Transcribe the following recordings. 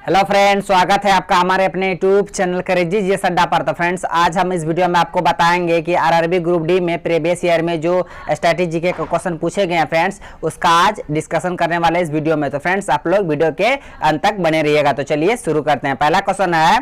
Hello friends, स्वागत है आपका हमारे अपने यूट्यूब चैनल करेजी जी अड्डा पर। तो फ्रेंड्स, आज हम इस वीडियो में आपको बताएंगे कि आरआरबी ग्रुप डी में प्रीवियस ईयर में जो स्ट्रैटेजी के क्वेश्चन पूछे गए हैं फ्रेंड्स, उसका आज डिस्कशन करने वाले इस वीडियो में। तो फ्रेंड्स, आप लोग वीडियो के अंत तक बने रहिएगा। तो चलिए शुरू करते हैं। पहला क्वेश्चन है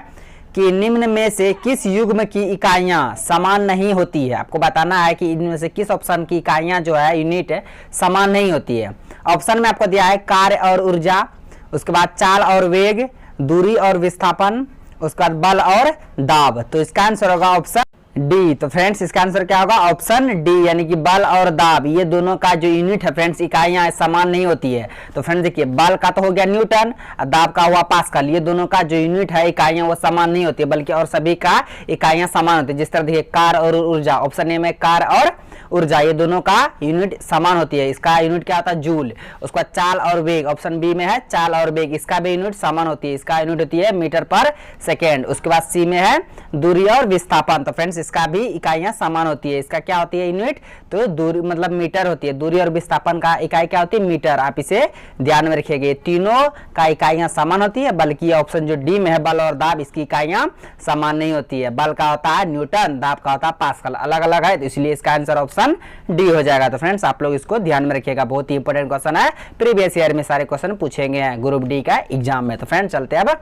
कि निम्न में से किस युग्म की इकाइयां समान नहीं होती है। आपको बताना है कि इनमें से किस ऑप्शन की इकाइयां जो है यूनिट है समान नहीं होती है। ऑप्शन में आपको दिया है कार्य और ऊर्जा, उसके बाद चाल और वेग, दूरी और विस्थापन, उसके बाद बल और दाब। तो इसका आंसर होगा ऑप्शन डी। तो फ्रेंड्स, इसका आंसर क्या होगा? ऑप्शन डी, यानी कि बल और दाब, ये दोनों का जो यूनिट है फ्रेंड्स, इकाइयां समान नहीं होती है। तो फ्रेंड्स देखिए, बल का तो हो गया न्यूटन, दाब का हुआ पास्कल। ये दोनों का जो यूनिट है इकाइयां वो समान नहीं होती है, बल्कि और सभी का इकाइयां समान होती है। जिस तरह देखिए, कार और ऊर्जा, ऑप्शन ए में कार और ऊर्जा, ये दोनों का यूनिट समान होती है। इसका यूनिट क्या होता है? जूल। उसका चाल और वेग, ऑप्शन बी में है चाल और वेग, इसका भी यूनिट समान होती है। इसका यूनिट होती है मीटर पर सेकेंड। उसके बाद सी में है दूरी और विस्थापन। तो फ्रेंड्स, इसका भी इकाइयां समान होती है। इसका क्या होती है यूनिट? तो दूरी मतलब मीटर होती है। दूरी और विस्थापन का इकाई क्या होती है? मीटर। आप इसे ध्यान में रखिएगा। तीनों का इकाइयां समान होती है, बल्कि ऑप्शन जो डी में है बल और दाब, इसकी इकाइयां समान नहीं होती है। बल का होता है न्यूटन, दाब का होता है पास्कल, अलग अलग है। तो इसलिए इसका आंसर ऑप्शन डी हो जाएगा। तो फ्रेंड्स, आप लोग इसको ध्यान में रखिएगा, बहुत ही इंपॉर्टेंट क्वेश्चन है। प्रीवियस ईयर में सारे क्वेश्चन पूछेंगे हैं ग्रुप डी का एग्जाम में। तो फ्रेंड्स, चलते हैं अब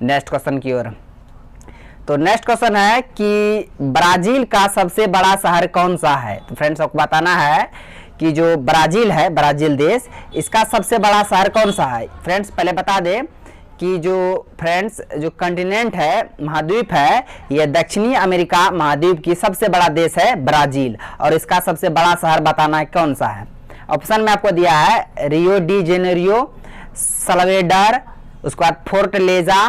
नेक्स्ट क्वेश्चन की ओर। तो नेक्स्ट क्वेश्चन है कि ब्राजील का सबसे बड़ा शहर कौन सा है। तो फ्रेंड्स, आपको बताना है कि जो ब्राजील है, ब्राजील देश, इसका सबसे बड़ा शहर कौन सा है। फ्रेंड्स, पहले बता दें कि जो फ्रेंड्स जो कंटिनेंट है, महाद्वीप है, ये दक्षिणी अमेरिका महाद्वीप की सबसे बड़ा देश है ब्राजील, और इसका सबसे बड़ा शहर बताना है कौन सा है। ऑप्शन में आपको दिया है रियो डी जेनेरियो, सल्वाडोर, उसके बाद फोर्टलेजा,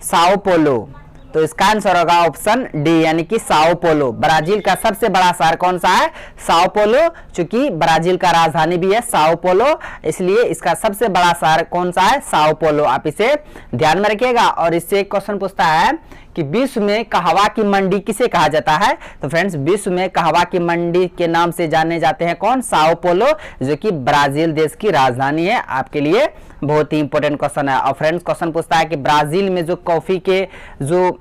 साओ पोलो। तो इसका आंसर होगा ऑप्शन डी, यानी कि साओ पोलो। ब्राजील का सबसे बड़ा शहर कौन सा है? Sao Paulo. चूंकि ब्राजील का राजधानी भी है साओ पोलो, इसलिए इसका सबसे बड़ा शहर कौन सा है? Sao Paulo. आप इसे ध्यान में रखिएगा। और इससे एक क्वेश्चन पूछता है कि विश्व में कहवा की मंडी किसे कहा जाता है। तो फ्रेंड्स, विश्व में कहवा की मंडी के नाम से जाने जाते हैं कौन? साओ पोलो, जो कि ब्राजील देश की राजधानी है। आपके लिए बहुत ही इंपॉर्टेंट क्वेश्चन है। और फ्रेंड्स, क्वेश्चन पूछता है कि ब्राजील में जो कॉफी के जो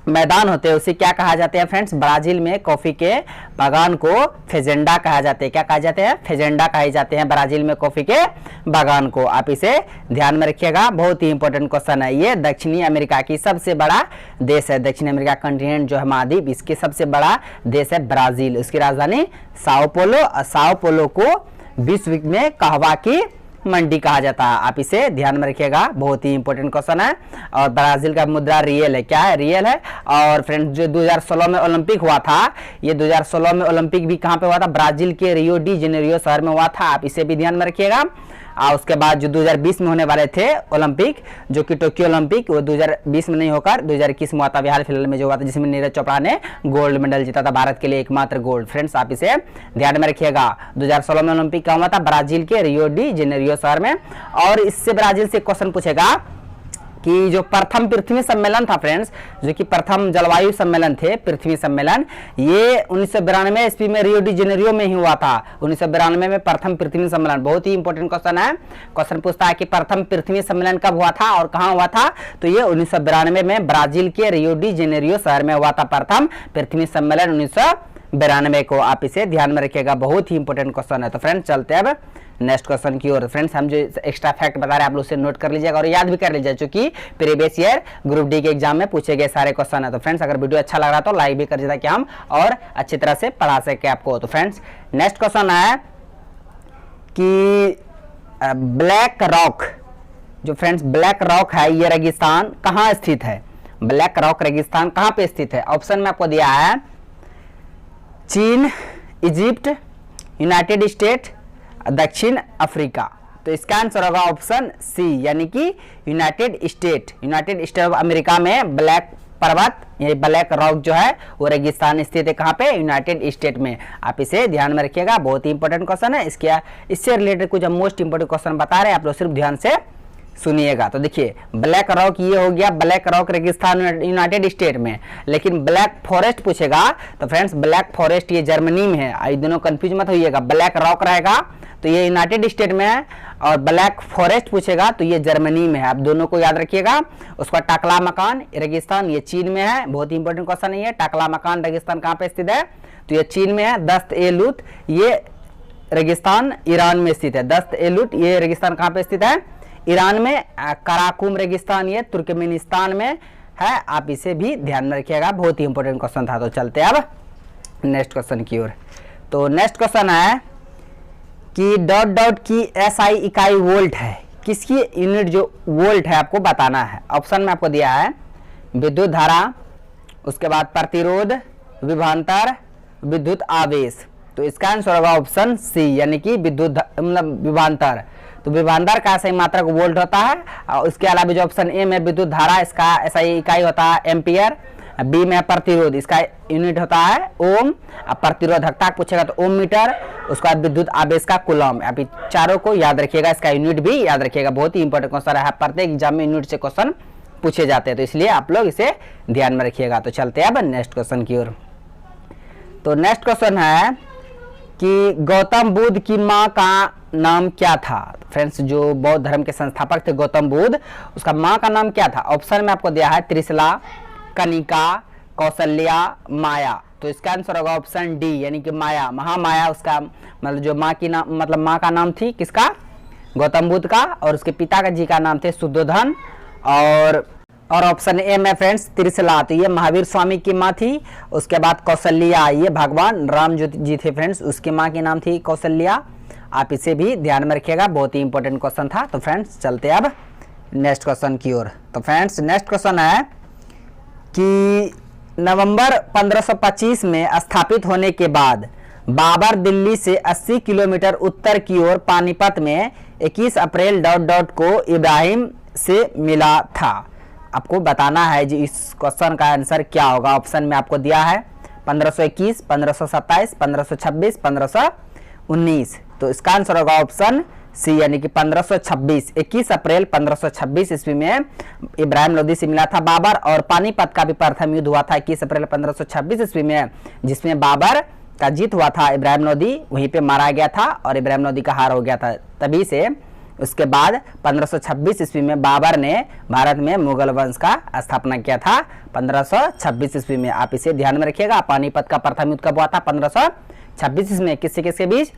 मैदान होते हैं उसे क्या कहा जाते हैं। फ्रेंड्स, ब्राजील में कॉफी के बागान को फेजेंडा कहा जाते हैं। क्या कहा जाते हैं? फेजेंडा कहे जाते हैं ब्राजील में कॉफी के बागान को। आप इसे ध्यान में रखिएगा, बहुत ही इंपॉर्टेंट क्वेश्चन है। ये दक्षिणी अमेरिका की सबसे बड़ा देश है। दक्षिण अमेरिका कंटिनेंट जो है महाद्वीप, इसके सबसे बड़ा देश है ब्राजील। उसकी राजधानी साओ पोलो, और साओ पोलो को विश्व में कहवा की मंडी कहा जाता है। आप इसे ध्यान में रखिएगा, बहुत ही इंपॉर्टेंट क्वेश्चन है। और ब्राजील का मुद्रा रियल है। क्या है? रियल है। और फ्रेंड्स, जो 2016 में ओलंपिक हुआ था, ये 2016 में ओलंपिक भी कहां पे हुआ था? ब्राजील के रियो डी जेनेरियो शहर में हुआ था। आप इसे भी ध्यान में रखिएगा। और उसके बाद जो 2020 में होने वाले थे ओलंपिक, जो कि टोक्यो ओलंपिक, वो 2020 में नहीं होकर 2021 में हुआ था, हाल फिलहाल में जो हुआ था, जिसमें नीरज चोपड़ा ने गोल्ड मेडल जीता था, भारत के लिए एकमात्र गोल्ड। फ्रेंड्स, आप इसे ध्यान में रखिएगा। 2016 में ओलंपिक का हुआ था ब्राजील के रियो डी जेनेरियो शहर में। और इससे ब्राजील से क्वेश्चन पूछेगा कि जो प्रथम पृथ्वी सम्मेलन था फ्रेंड्स, जो कि प्रथम जलवायु सम्मेलन थे, पृथ्वी सम्मेलन, ये 1992 ईस्वी में रियो डी जेनेरियो में ही हुआ था। 1992 में प्रथम पृथ्वी सम्मेलन। बहुत ही इंपॉर्टेंट क्वेश्चन है। क्वेश्चन पूछता है कि प्रथम पृथ्वी सम्मेलन कब हुआ था और कहां हुआ था। तो ये 1992 में ब्राजील के रियो डी जेनेरियो शहर में हुआ था प्रथम पृथ्वी सम्मेलन 1992 को। आप इसे ध्यान में रखिएगा, बहुत ही इंपॉर्टेंट क्वेश्चन है। तो फ्रेंड्स, चलते हैं अब नेक्स्ट क्वेश्चन की ओर। फ्रेंड्स, हम जो एक्स्ट्रा फैक्ट बता रहे हैं आप लोग उसे नोट कर लीजिएगा और याद भी कर लीजिएगा, क्योंकि प्रीवियस ईयर ग्रुप डी के एग्जाम में पूछे गए सारे क्वेश्चन है। तो फ्रेंड्स, अगर वीडियो अच्छा लग रहा तो लाइक भी कर दीजिएगा कि हम और अच्छी तरह से पढ़ा सके आपको। तो फ्रेंड्स, नेक्स्ट क्वेश्चन है कि ब्लैक रॉक, जो फ्रेंड्स ब्लैक रॉक है, ये रेगिस्तान कहाँ स्थित है? ब्लैक रॉक रेगिस्तान कहाँ पे स्थित है? ऑप्शन में आपको दिया है चीन, इजिप्ट, यूनाइटेड स्टेट, दक्षिण अफ्रीका। तो इसका आंसर होगा ऑप्शन सी, यानी कि United state. United state of America में ब्लैक पर्वत, ये ब्लैक रॉक जो है वो रेगिस्तान स्थित है। कहाँ पे? यूनाइटेड स्टेट में। आप इसे ध्यान में रखिएगा, बहुत ही इंपॉर्टेंट क्वेश्चन है। इससे रिलेटेड कुछ मोस्ट इंपॉर्टेंट क्वेश्चन बता रहे हैं, आप लोग सिर्फ ध्यान से सुनिएगा। तो देखिए, ब्लैक रॉक ये हो गया, ब्लैक रॉक रेगिस्तान यूनाइटेड स्टेट में। लेकिन ब्लैक फॉरेस्ट पूछेगा तो फ्रेंड्स, ब्लैक फॉरेस्ट ये जर्मनी में है। ये दोनों कंफ्यूज मत होइएगा। ब्लैक रॉक रहेगा तो ये यूनाइटेड स्टेट में है, और ब्लैक फॉरेस्ट पूछेगा तो ये जर्मनी में है, आप दोनों को याद रखिएगा। उसका टाकला मकान रेगिस्तान ये चीन में है, बहुत ही इंपॉर्टेंट क्वेश्चन है। टाकला मकान रेगिस्तान कहाँ पे स्थित है, तो ये चीन में है। दस्त ए लूत ये रेगिस्तान ईरान में स्थित है। दस्त ए लूत ये रेगिस्तान कहाँ पे स्थित है, ईरान में। कराकुम रेगिस्तान ये तुर्कमेनिस्तान में है, आप इसे भी ध्यान में रखिएगा, बहुत ही इंपॉर्टेंट क्वेश्चन था। तो चलते हैं अब नेक्स्ट क्वेश्चन की ओर। तो नेक्स्ट क्वेश्चन है कि डॉट डॉट की एसआई इकाई वोल्ट है, किसकी यूनिट जो वोल्ट है आपको बताना है। ऑप्शन में आपको दिया है विद्युत धारा, उसके बाद प्रतिरोध, विभवांतर, विद्युत आवेश। तो इसका आंसर होगा ऑप्शन सी, यानी कि विद्युत मतलब विभवांतर। तो विभवांतर का SI मात्रक वोल्ट होता है। और उसके अलावा जो ऑप्शन ए में विद्युत धारा, इसका SI इकाई होता है एम्पियर। बी में प्रतिरोध, इसका यूनिट होता है ओम। प्रतिरोधकता पूछेगा तो ओम मीटर। उसके बाद विद्युत आवेश का कूलम। आप चारों को याद रखिएगा, इसका यूनिट भी याद रखिएगा, बहुत ही इंपॉर्टेंट क्वेश्चन है, प्रत्येक एग्जाम में यूनिट से क्वेश्चन पूछे जाते हैं, तो इसलिए आप लोग इसे ध्यान में रखिएगा। तो चलते हैं अब नेक्स्ट क्वेश्चन की ओर। तो नेक्स्ट क्वेश्चन है कि गौतम बुद्ध की माँ का नाम क्या था। फ्रेंड्स, जो बौद्ध धर्म के संस्थापक थे गौतम बुद्ध, उसका माँ का नाम क्या था। ऑप्शन में आपको दिया है त्रिशला, कनिका, कौशल्या, माया। तो इसका आंसर होगा ऑप्शन डी, यानी कि माया, महामाया उसका मतलब जो माँ की नाम मतलब माँ का नाम थी किसका, गौतम बुद्ध का। और उसके पिता का जी का नाम थे शुद्धोधन। और ऑप्शन ए में फ्रेंड्स त्रिशला, तो ये महावीर स्वामी की माँ थी। उसके बाद कौशल्या, ये भगवान राम जी थे फ्रेंड्स, उसकी माँ की नाम थी कौशल्या। आप इसे भी ध्यान में रखिएगा, बहुत ही इंपॉर्टेंट क्वेश्चन था। तो फ्रेंड्स चलते हैं अब नेक्स्ट क्वेश्चन की ओर। तो फ्रेंड्स नेक्स्ट क्वेश्चन है कि नवंबर 1525 में स्थापित होने के बाद बाबर दिल्ली से 80 किलोमीटर उत्तर की ओर पानीपत में 21 अप्रैल डॉट डॉट को इब्राहिम से मिला था। आपको बताना है जी इस क्वेश्चन का आंसर क्या होगा। ऑप्शन में आपको दिया है 1521, 1527, 1526, 1519। तो इसका आंसर होगा ऑप्शन सी, यानी कि 1526। 21 अप्रैल 1526 ईस्वी में इब्राहिम लोदी से मिला था बाबर। और पानीपत का भी प्रथम युद्ध हुआ था 21 अप्रैल 1526 ईस्वी में, जिसमें बाबर का जीत हुआ था। इब्राहिम लोदी वहीं पे मारा गया था और इब्राहिम लोदी का हार हो गया था। तभी से उसके बाद 1526 ईस्वी में बाबर ने भारत में मुगल वंश का स्थापना किया था 1526 ईस्वी में। आप इसे ध्यान में रखिएगा। पानीपत का प्रथम युद्ध कब हुआ था, 1526 ईस्वी में। किससे किसके बीच,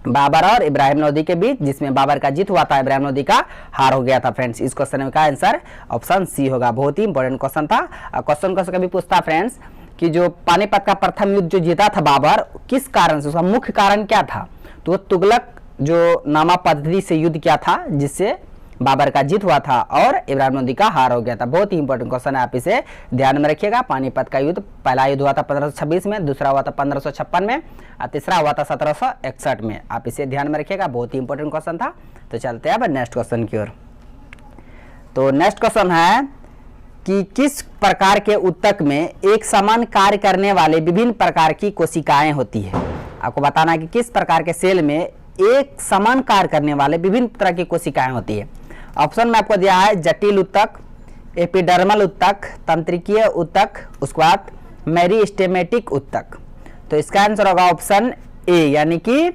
बाबर और इब्राहिम लोदी के बीच, जिसमें बाबर का जीत हुआ था, इब्राहिम लोदी का हार हो गया था। फ्रेंड्स इस क्वेश्चन का आंसर ऑप्शन सी होगा, बहुत ही इंपॉर्टेंट क्वेश्चन था। क्वेश्चन कभी पूछता फ्रेंड्स कि जो पानीपत का प्रथम युद्ध जो जीता था बाबर, किस कारण से, उसका मुख्य कारण क्या था। तो तुगलक जो नामा पद्धति से युद्ध किया था, जिससे बाबर का जीत हुआ था और इब्राहिम लोदी का हार हो गया था। बहुत ही इंपॉर्टेंट क्वेश्चन है, आप इसे ध्यान में रखिएगा। पानीपत का युद्ध, पहला युद्ध हुआ था 1526 में, दूसरा हुआ था 1556 में और तीसरा हुआ था 1761 में। आप इसे ध्यान में रखिएगा, बहुत ही इंपॉर्टेंट क्वेश्चन था। तो चलते हैं अब नेक्स्ट क्वेश्चन की ओर। तो नेक्स्ट क्वेश्चन है कि किस प्रकार के ऊतक में एक समान कार्य करने वाले विभिन्न प्रकार की कोशिकाएं होती है। आपको बताना है कि किस प्रकार के सेल में एक समान कार्य करने वाले विभिन्न तरह की कोशिकाएं होती है। ऑप्शन में आपको दिया है जटिल ऊतक, एपिडर्मल ऊतक, तंत्रिकीय ऊतक, उसके बाद मेरिस्टेमेटिक ऊतक। तो इसका आंसर होगा ऑप्शन ए, यानी कि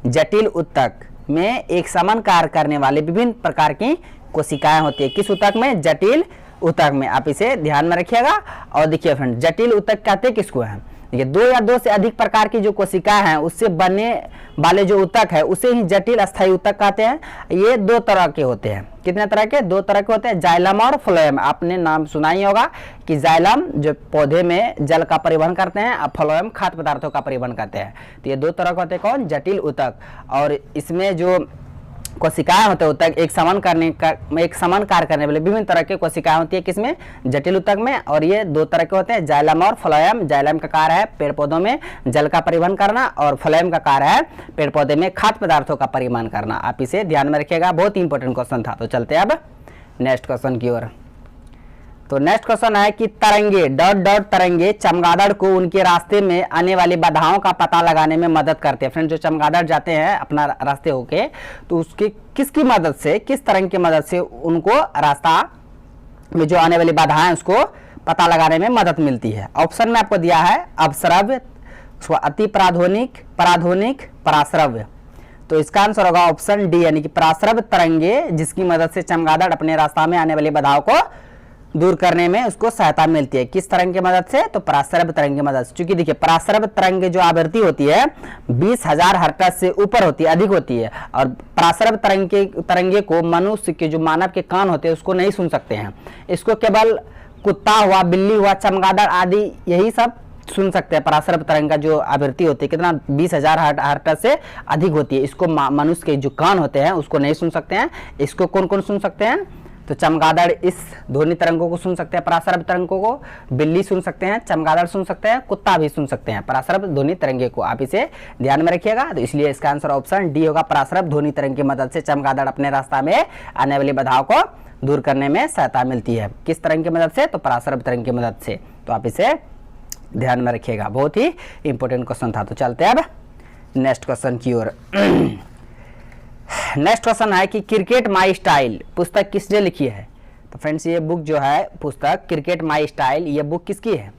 जटिल ऊतक में एक समान कार्य करने वाले विभिन्न प्रकार की कोशिकाएं होती है। किस ऊतक में, जटिल ऊतक में। आप इसे ध्यान में रखिएगा। और देखिए फ्रेंड, जटिल ऊतक कहते हैं किसको है, देखिए दो या दो से अधिक प्रकार की जो कोशिकाएं हैं उससे बनने वाले जो ऊतक है उसे ही जटिल अस्थायी ऊतक कहते हैं। ये दो तरह के होते हैं। कितने तरह के, दो तरह के होते हैं, जाइलम और फ्लोएम। आपने नाम सुना ही होगा कि जाइलम जो पौधे में जल का परिवहन करते हैं और फ्लोएम खाद्य पदार्थों का परिवहन करते हैं। तो ये दो तरह के होते हैं, कौन, जटिल ऊतक। और इसमें जो कोशिकाएं होते हैं ऊतक एक समान कार्य करने वाले विभिन्न तरह के कोशिकाएं होती है किसमें, जटिल ऊतक में। और ये दो तरह के होते हैं, जाइलम और फ्लोएम। जाइलम का कार्य है पेड़ पौधों में जल का परिवहन करना और फ्लोएम का कार्य है पेड़ पौधे में खाद्य पदार्थों का परिवहन करना। आप इसे ध्यान में रखिएगा, बहुत ही इंपॉर्टेंट क्वेश्चन था। तो चलते हैं अब नेक्स्ट क्वेश्चन की ओर। तो नेक्स्ट क्वेश्चन है कि तरंगे डॉट डॉट तरंगे चमगादड़ को उनके रास्ते में आने वाली बाधाओं का पता लगाने में मदद करते हैं। फ्रेंड, जो चमगादड़ जाते हैं अपना रास्ते होके, तो उसके किसकी मदद से, किस तरंग की मदद से उनको रास्ता में जो आने वाली बाधाएं हैं उसको पता लगाने में मदद मिलती है। ऑप्शन में आपको दिया है अपश्रव्य, अति पराध्वनिक, पराध्वनिक, पराश्रव्य। तो इसका आंसर होगा ऑप्शन डी, यानी कि पराश्रव तरंगे जिसकी मदद से चमगादड़ अपने रास्ता में आने वाली बाधाओं को दूर करने में उसको सहायता मिलती है। किस तरंग की मदद से? तो पराश्रव तरंग की मदद से। क्योंकि देखिए पराश्रव तरंग जो आवृत्ति होती है 20,000 हर्ट्ज से ऊपर होती है, अधिक होती है, और पराश्रव तरंगे को मनुष्य के जो मानव के कान होते हैं उसको नहीं सुन सकते हैं। इसको केवल कुत्ता हुआ, बिल्ली हुआ, चमगादड़ आदि यही सब सुन सकते हैं। पराश्रव तरंग का जो आवृत्ति होती है कितना 20,000 हर्ट्ज से अधिक होती है। इसको मनुष्य के जो कान होते हैं उसको नहीं सुन सकते हैं। इसको कौन कौन सुन सकते हैं? तो चमगादड़ इस ध्वनि तरंगों को सुन सकते हैं, पराश्रव तरंगों को। बिल्ली सुन सकते हैं, चमगादड़ सुन सकते हैं, कुत्ता भी सुन सकते हैं पराश्रव ध्वनि तरंगे को। आप इसे ध्यान में रखिएगा। तो इसलिए इसका आंसर ऑप्शन डी होगा, पराश्रव ध्वनि तरंग की मदद से चमगादड़ अपने रास्ता में आने वाली बाधाओं को दूर करने में सहायता मिलती है। किस तरंग की मदद से? तो पराश्रव तरंग की मदद से। तो आप इसे ध्यान में रखिएगा, बहुत ही इंपॉर्टेंट क्वेश्चन था। तो चलते हैं अब नेक्स्ट क्वेश्चन की ओर। नेक्स्ट क्वेश्चन है कि क्रिकेट माई स्टाइल पुस्तक किसने लिखी है? तो फ्रेंड्स ये बुक जो है पुस्तक क्रिकेट माई स्टाइल, ये बुक किसकी है?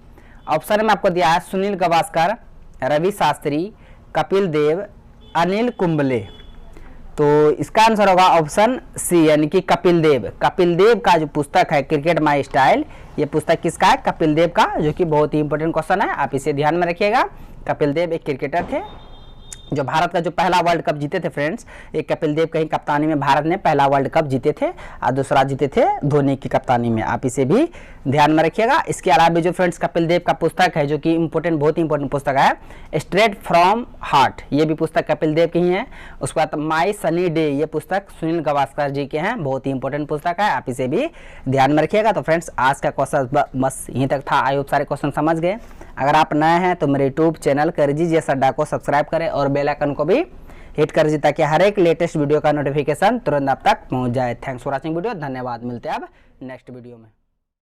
ऑप्शन में आपको दिया है सुनील गावस्कर, रवि शास्त्री, कपिल देव, अनिल कुंबले। तो इसका आंसर होगा ऑप्शन सी, यानी कि कपिल देव। कपिल देव का जो पुस्तक है क्रिकेट माई स्टाइल, ये पुस्तक किसका है? कपिल देव का, जो कि बहुत ही इंपॉर्टेंट क्वेश्चन है। आप इसे ध्यान में रखिएगा। कपिल देव एक क्रिकेटर थे जो भारत का जो पहला वर्ल्ड कप जीते थे। फ्रेंड्स एक कपिल देव की कप्तानी में भारत ने पहला वर्ल्ड कप जीते थे और दूसरा जीते थे धोनी की कप्तानी में। आप इसे भी ध्यान में रखिएगा। इसके अलावा भी जो फ्रेंड्स कपिल देव का पुस्तक है जो कि इंपॉर्टेंट, बहुत ही इंपॉर्टेंट पुस्तक है, स्ट्रेट फ्रॉम हार्ट, ये भी पुस्तक कपिल देव की ही है। उसके बाद माई सनी डे, ये पुस्तक सुनील गावस्कर जी के हैं, बहुत ही इंपॉर्टेंट पुस्तक है। आप इसे भी ध्यान में रखिएगा। तो फ्रेंड्स आज का क्वेश्चन बस यहीं तक था। आई होप सारे क्वेश्चन समझ गए। अगर आप नए हैं तो मेरे यूट्यूब चैनल करेजी जी अड्डा को सब्सक्राइब करें और बेल आइकन को भी हिट कर दीजिए ताकि हर एक लेटेस्ट वीडियो का नोटिफिकेशन तुरंत आप तक पहुंच जाए। Thanks for watching video. धन्यवाद। मिलते हैं अब नेक्स्ट वीडियो में।